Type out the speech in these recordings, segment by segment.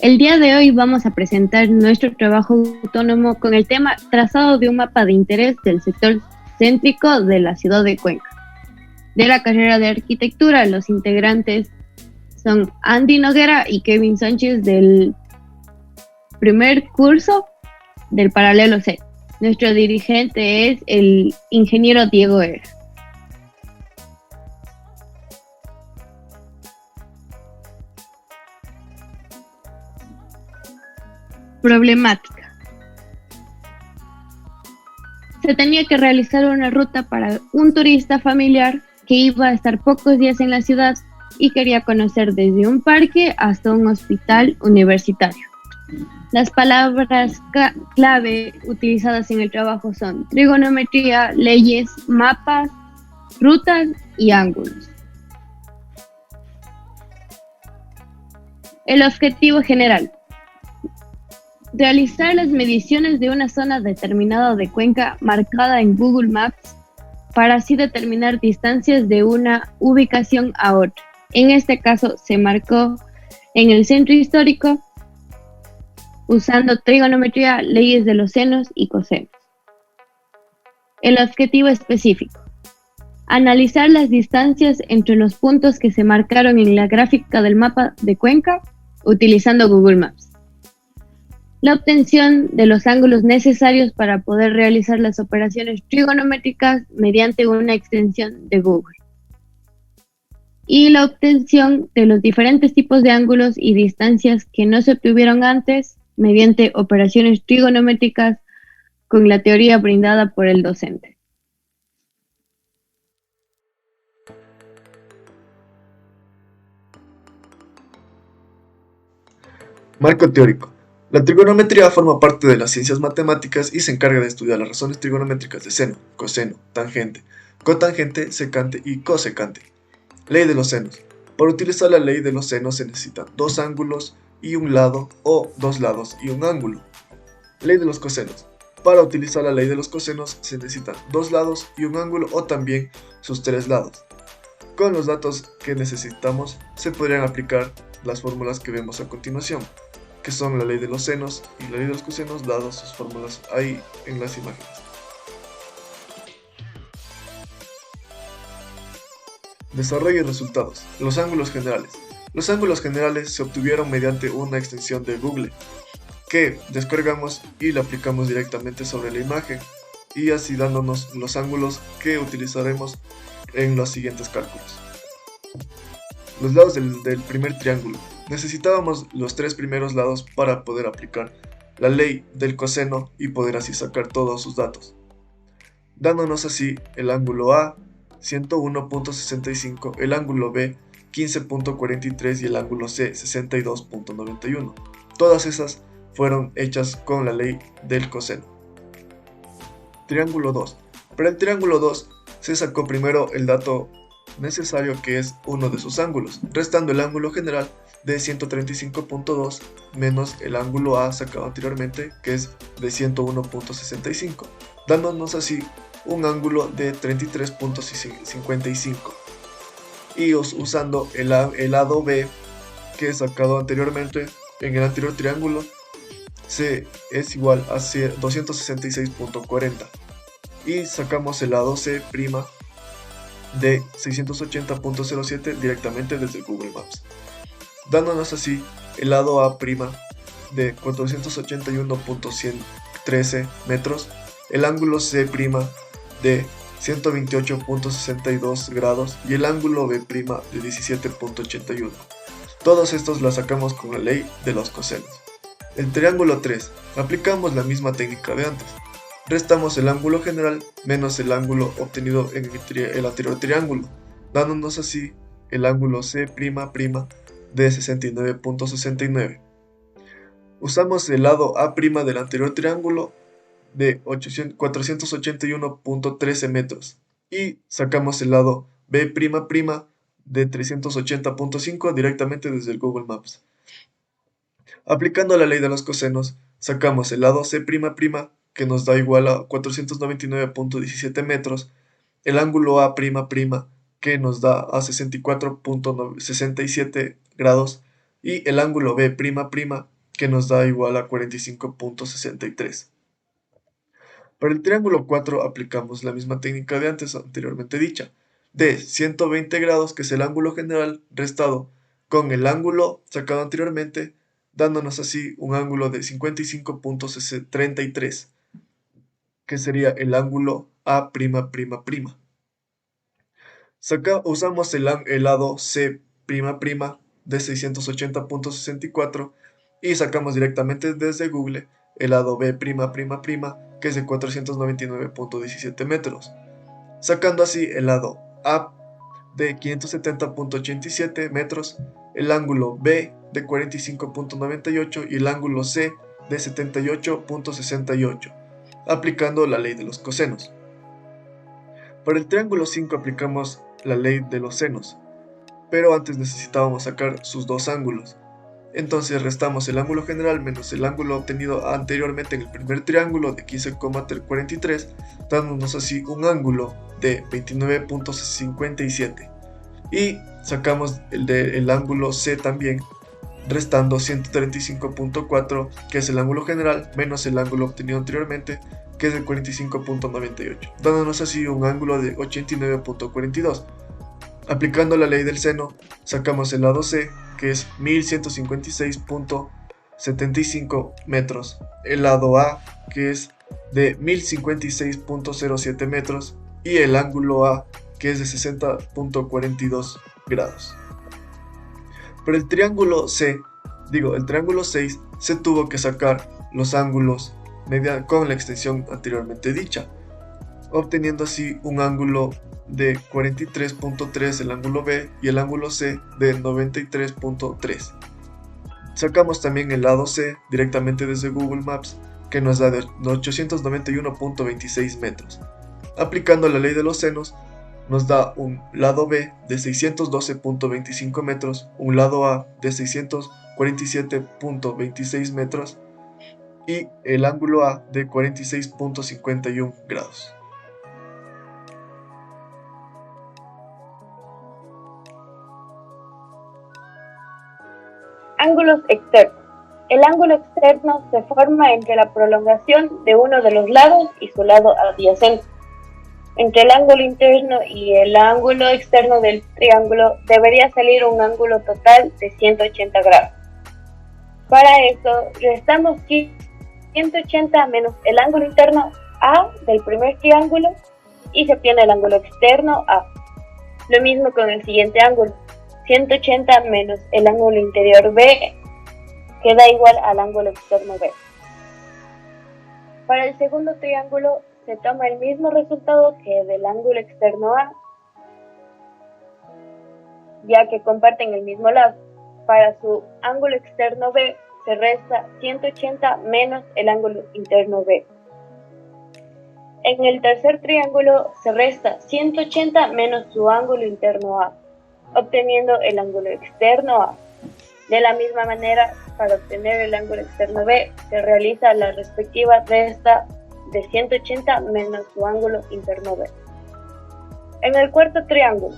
El día de hoy vamos a presentar nuestro trabajo autónomo con el tema trazado de un mapa de interés del sector céntrico de la ciudad de Cuenca. De la carrera de arquitectura, los integrantes son Andy Noguera y Kevin Sánchez del primer curso del Paralelo C. Nuestro dirigente es el ingeniero Diego Era. Problemática. Se tenía que realizar una ruta para un turista familiar que iba a estar pocos días en la ciudad y quería conocer desde un parque hasta un hospital universitario. Las palabras clave utilizadas en el trabajo son trigonometría, leyes, mapas, rutas y ángulos. El objetivo general: realizar las mediciones de una zona determinada de Cuenca marcada en Google Maps para así determinar distancias de una ubicación a otra. En este caso se marcó en el centro histórico usando trigonometría, leyes de los senos y cosenos. El objetivo específico: analizar las distancias entre los puntos que se marcaron en la gráfica del mapa de Cuenca utilizando Google Maps. La obtención de los ángulos necesarios para poder realizar las operaciones trigonométricas mediante una extensión de Google. Y la obtención de los diferentes tipos de ángulos y distancias que no se obtuvieron antes mediante operaciones trigonométricas con la teoría brindada por el docente. Marco teórico. La trigonometría forma parte de las ciencias matemáticas y se encarga de estudiar las razones trigonométricas de seno, coseno, tangente, cotangente, secante y cosecante. Ley de los senos. Para utilizar la ley de los senos se necesitan dos ángulos y un lado o dos lados y un ángulo. Ley de los cosenos. Para utilizar la ley de los cosenos se necesitan dos lados y un ángulo o también sus tres lados. Con los datos que necesitamos se podrían aplicar las fórmulas que vemos a continuación, que son la ley de los senos y la ley de los cosenos, dadas sus fórmulas ahí en las imágenes. Desarrollo y resultados. Los ángulos generales. Los ángulos generales se obtuvieron mediante una extensión de Google que descargamos y la aplicamos directamente sobre la imagen y así dándonos los ángulos que utilizaremos en los siguientes cálculos. Los lados del primer triángulo. Necesitábamos los tres primeros lados para poder aplicar la ley del coseno y poder así sacar todos sus datos, dándonos así el ángulo A 101.65, el ángulo B 15.43 y el ángulo C 62.91. Todas esas fueron hechas con la ley del coseno. Triángulo 2. Para el triángulo 2 se sacó primero el dato necesario, que es uno de sus ángulos, restando el ángulo general de 135.2 menos el ángulo A sacado anteriormente, que es de 101.65, dándonos así un ángulo de 33.55. Y usando el lado B que he sacado anteriormente en el anterior triángulo, C es igual a 266.40 y sacamos el lado C' de 680.07 directamente desde Google Maps, dándonos así el lado A' de 481.113 metros, el ángulo C' de 128.62 grados y el ángulo B' de 17.81. Todos estos los sacamos con la ley de los cosenos. El triángulo 3. Aplicamos la misma técnica de antes. Restamos el ángulo general menos el ángulo obtenido en el anterior triángulo, dándonos así el ángulo C' de 69.69. Usamos el lado A' del anterior triángulo de 481.13 metros y sacamos el lado B' de 380.5 directamente desde el Google Maps. Aplicando la ley de los cosenos, sacamos el lado C', que nos da igual a 499.17 metros, el ángulo A', que nos da a 64.67 grados, y el ángulo B'', que nos da igual a 45.63. Para el triángulo 4 aplicamos la misma técnica de anteriormente dicha, de 120 grados, que es el ángulo general, restado con el ángulo sacado anteriormente, dándonos así un ángulo de 55.33, que sería el ángulo A''. Usamos el lado C'' de 680.64 y sacamos directamente desde Google el lado B'', que es de 499.17 metros, sacando así el lado A de 570.87 metros, el ángulo B de 45.98 y el ángulo C de 78.68, aplicando la ley de los cosenos. Para el triángulo 5 aplicamos la ley de los senos, pero antes necesitábamos sacar sus dos ángulos. Entonces restamos el ángulo general menos el ángulo obtenido anteriormente en el primer triángulo de 15,43, dándonos así un ángulo de 29.57. Y sacamos el ángulo C también, restando 135.4, que es el ángulo general, menos el ángulo obtenido anteriormente, que es de 45.98, dándonos así un ángulo de 89.42. Aplicando la ley del seno, sacamos el lado C, que es 1156.75 metros, el lado A, que es de 1056.07 metros, y el ángulo A, que es de 60.42 grados. Pero el triángulo 6, se tuvo que sacar los ángulos con la extensión anteriormente dicha, obteniendo así un ángulo de 43.3 el ángulo B y el ángulo C de 93.3. Sacamos también el lado C directamente desde Google Maps, que nos da de 891.26 metros. Aplicando la ley de los senos, nos da un lado B de 612.25 metros, un lado A de 647.26 metros y el ángulo A de 46.51 grados. Ángulos externos. El ángulo externo se forma entre la prolongación de uno de los lados y su lado adyacente. Entre el ángulo interno y el ángulo externo del triángulo debería salir un ángulo total de 180 grados. Para eso, restamos 180 menos el ángulo interno A del primer triángulo y se obtiene el ángulo externo A. Lo mismo con el siguiente ángulo. 180 menos el ángulo interior B, que da igual al ángulo externo B. Para el segundo triángulo se toma el mismo resultado que del ángulo externo A, ya que comparten el mismo lado. Para su ángulo externo B se resta 180 menos el ángulo interno B. En el tercer triángulo se resta 180 menos su ángulo interno A, obteniendo el ángulo externo A. De la misma manera, para obtener el ángulo externo B, se realiza la respectiva resta de 180 menos su ángulo interno B. En el cuarto triángulo,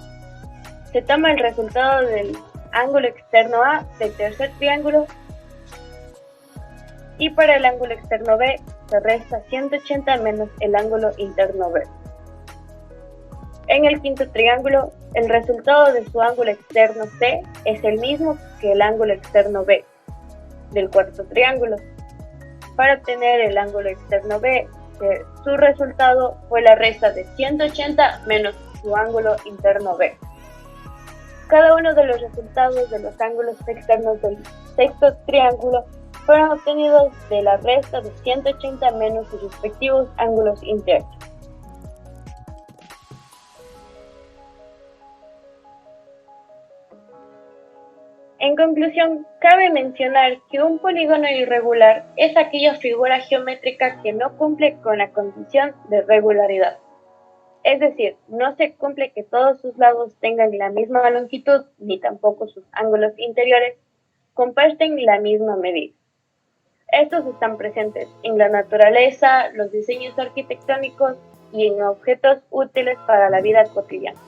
se toma el resultado del ángulo externo A del tercer triángulo y para el ángulo externo B se resta 180 menos el ángulo interno B. En el quinto triángulo, el resultado de su ángulo externo C es el mismo que el ángulo externo B del cuarto triángulo. Para obtener el ángulo externo B, su resultado fue la resta de 180 menos su ángulo interno B. Cada uno de los resultados de los ángulos externos del sexto triángulo fueron obtenidos de la resta de 180 menos sus respectivos ángulos internos. En conclusión, cabe mencionar que un polígono irregular es aquella figura geométrica que no cumple con la condición de regularidad. Es decir, no se cumple que todos sus lados tengan la misma longitud, ni tampoco sus ángulos interiores comparten la misma medida. Estos están presentes en la naturaleza, los diseños arquitectónicos y en objetos útiles para la vida cotidiana.